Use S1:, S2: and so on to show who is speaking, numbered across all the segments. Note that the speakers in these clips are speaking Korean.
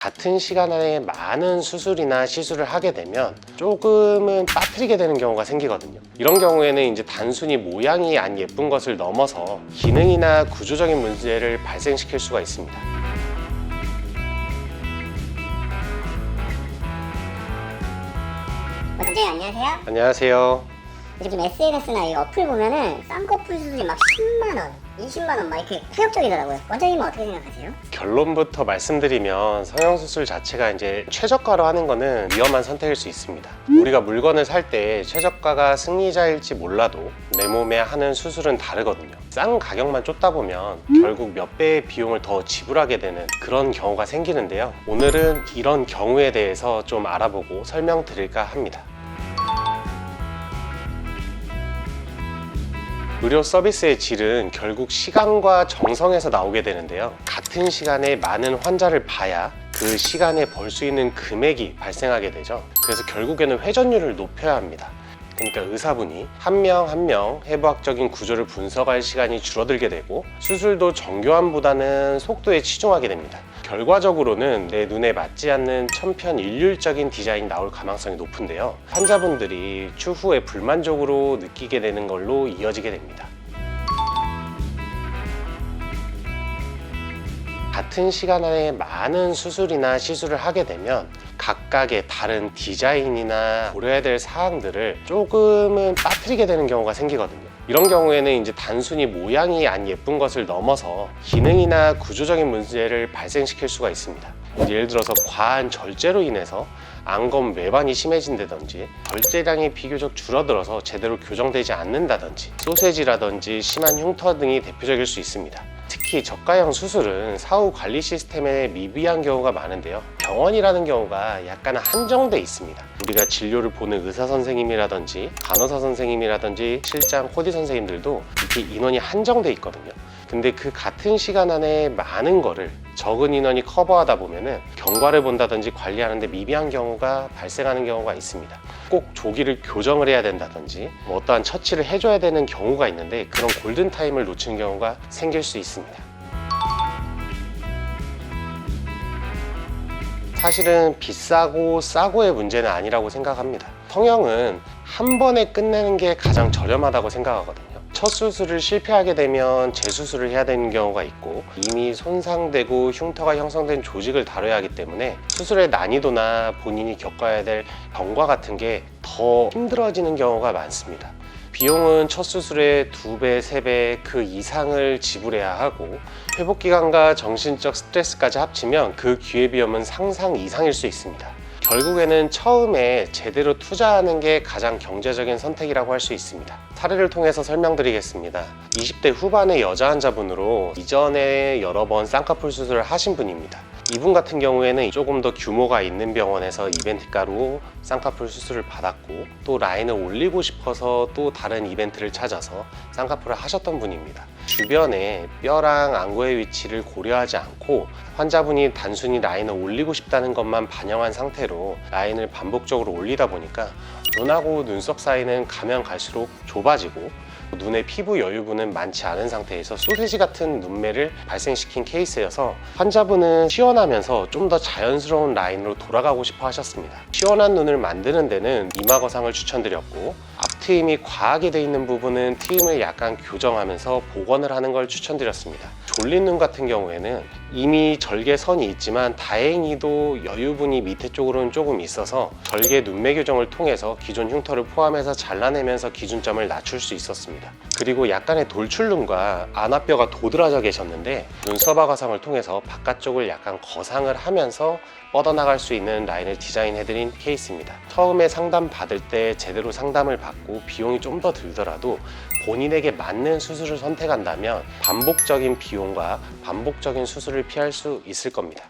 S1: 같은 시간 안에 많은 수술이나 시술을 하게 되면 조금은 빠뜨리게 되는 경우가 생기거든요. 이런 경우에는 이제 단순히 모양이 안 예쁜 것을 넘어서 기능이나 구조적인 문제를 발생시킬 수가 있습니다.
S2: 원장님 안녕하세요.
S1: 안녕하세요.
S2: 요즘 SNS나 이 어플 보면은 쌍꺼풀 수술이 막 10만원, 20만원 막 이렇게 파격적이더라고요. 원장님은 어떻게 생각하세요?
S1: 결론부터 말씀드리면 성형수술 자체가 이제 최저가로 하는 거는 위험한 선택일 수 있습니다. 우리가 물건을 살 때 최저가가 승리자일지 몰라도 내 몸에 하는 수술은 다르거든요. 싼 가격만 쫓다 보면 결국 몇 배의 비용을 더 지불하게 되는 그런 경우가 생기는데요. 오늘은 이런 경우에 대해서 좀 알아보고 설명드릴까 합니다. 의료 서비스의 질은 결국 시간과 정성에서 나오게 되는데요. 같은 시간에 많은 환자를 봐야 그 시간에 벌 수 있는 금액이 발생하게 되죠. 그래서 결국에는 회전율을 높여야 합니다. 그러니까 의사분이 한 명 한 명 해부학적인 구조를 분석할 시간이 줄어들게 되고 수술도 정교함보다는 속도에 치중하게 됩니다. 결과적으로는 내 눈에 맞지 않는 천편일률적인 디자인이 나올 가능성이 높은데요. 환자분들이 추후에 불만족으로 느끼게 되는 걸로 이어지게 됩니다. 같은 시간 안에 많은 수술이나 시술을 하게 되면 각각의 다른 디자인이나 고려해야 될 사항들을 조금은 빠뜨리게 되는 경우가 생기거든요. 이런 경우에는 이제 단순히 모양이 안 예쁜 것을 넘어서 기능이나 구조적인 문제를 발생시킬 수가 있습니다. 예를 들어서 과한 절제로 인해서 안검 외반이 심해진다든지 절제량이 비교적 줄어들어서 제대로 교정되지 않는다든지 소세지라든지 심한 흉터 등이 대표적일 수 있습니다. 특히 저가형 수술은 사후 관리 시스템에 미비한 경우가 많은데요. 병원이라는 경우가 약간 한정돼 있습니다. 우리가 진료를 보는 의사 선생님이라든지 간호사 선생님이라든지 실장, 코디 선생님들도 이렇게 인원이 한정돼 있거든요. 근데 그 같은 시간 안에 많은 거를 적은 인원이 커버하다 보면은 경과를 본다든지 관리하는데 미비한 경우가 발생하는 경우가 있습니다. 꼭 조기를 교정을 해야 된다든지 어떠한 처치를 해줘야 되는 경우가 있는데 그런 골든타임을 놓치는 경우가 생길 수 있습니다. 사실은 비싸고 싸고의 문제는 아니라고 생각합니다. 성형은 한 번에 끝내는 게 가장 저렴하다고 생각하거든요. 첫 수술을 실패하게 되면 재수술을 해야 되는 경우가 있고 이미 손상되고 흉터가 형성된 조직을 다뤄야 하기 때문에 수술의 난이도나 본인이 겪어야 될 병과 같은 게 더 힘들어지는 경우가 많습니다. 비용은 첫 수술의 2배, 3배 그 이상을 지불해야 하고 회복기간과 정신적 스트레스까지 합치면 그 기회비용은 상상 이상일 수 있습니다. 결국에는 처음에 제대로 투자하는 게 가장 경제적인 선택이라고 할 수 있습니다. 사례를 통해서 설명드리겠습니다. 20대 후반의 여자 환자분으로 이전에 여러 번 쌍꺼풀 수술을 하신 분입니다. 이분 같은 경우에는 조금 더 규모가 있는 병원에서 이벤트가로 쌍꺼풀 수술을 받았고 또 라인을 올리고 싶어서 또 다른 이벤트를 찾아서 쌍꺼풀을 하셨던 분입니다. 주변에 뼈랑 안구의 위치를 고려하지 않고 환자분이 단순히 라인을 올리고 싶다는 것만 반영한 상태로 라인을 반복적으로 올리다 보니까 눈하고 눈썹 사이는 가면 갈수록 좁아지고 눈의 피부 여유분은 많지 않은 상태에서 소세지 같은 눈매를 발생시킨 케이스여서 환자분은 시원하면서 좀 더 자연스러운 라인으로 돌아가고 싶어 하셨습니다. 시원한 눈을 만드는 데는 이마 거상을 추천드렸고 앞트임이 과하게 돼 있는 부분은 트임을 약간 교정하면서 복원을 하는 걸 추천드렸습니다. 졸린 눈 같은 경우에는 이미 절개선이 있지만 다행히도 여유분이 밑에 쪽으로는 조금 있어서 절개 눈매 교정을 통해서 기존 흉터를 포함해서 잘라내면서 기준점을 낮출 수 있었습니다. 그리고 약간의 돌출눈과 안압뼈가 도드라져 계셨는데 눈썹 화가상을 통해서 바깥쪽을 약간 거상을 하면서 뻗어나갈 수 있는 라인을 디자인해드린 케이스입니다. 처음에 상담 받을 때 제대로 상담을 받고 비용이 좀 더 들더라도 본인에게 맞는 수술을 선택한다면 반복적인 비용과 반복적인 수술을 피할 수 있을 겁니다.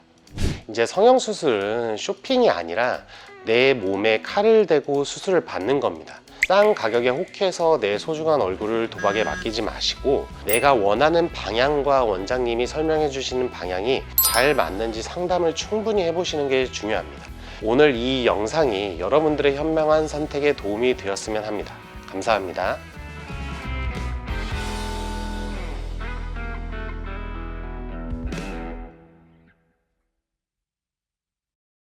S1: 이제 성형수술은 쇼핑이 아니라 내 몸에 칼을 대고 수술을 받는 겁니다. 싼 가격에 혹해서 내 소중한 얼굴을 도박에 맡기지 마시고 내가 원하는 방향과 원장님이 설명해 주시는 방향이 잘 맞는지 상담을 충분히 해보시는 게 중요합니다. 오늘 이 영상이 여러분들의 현명한 선택에 도움이 되었으면 합니다. 감사합니다.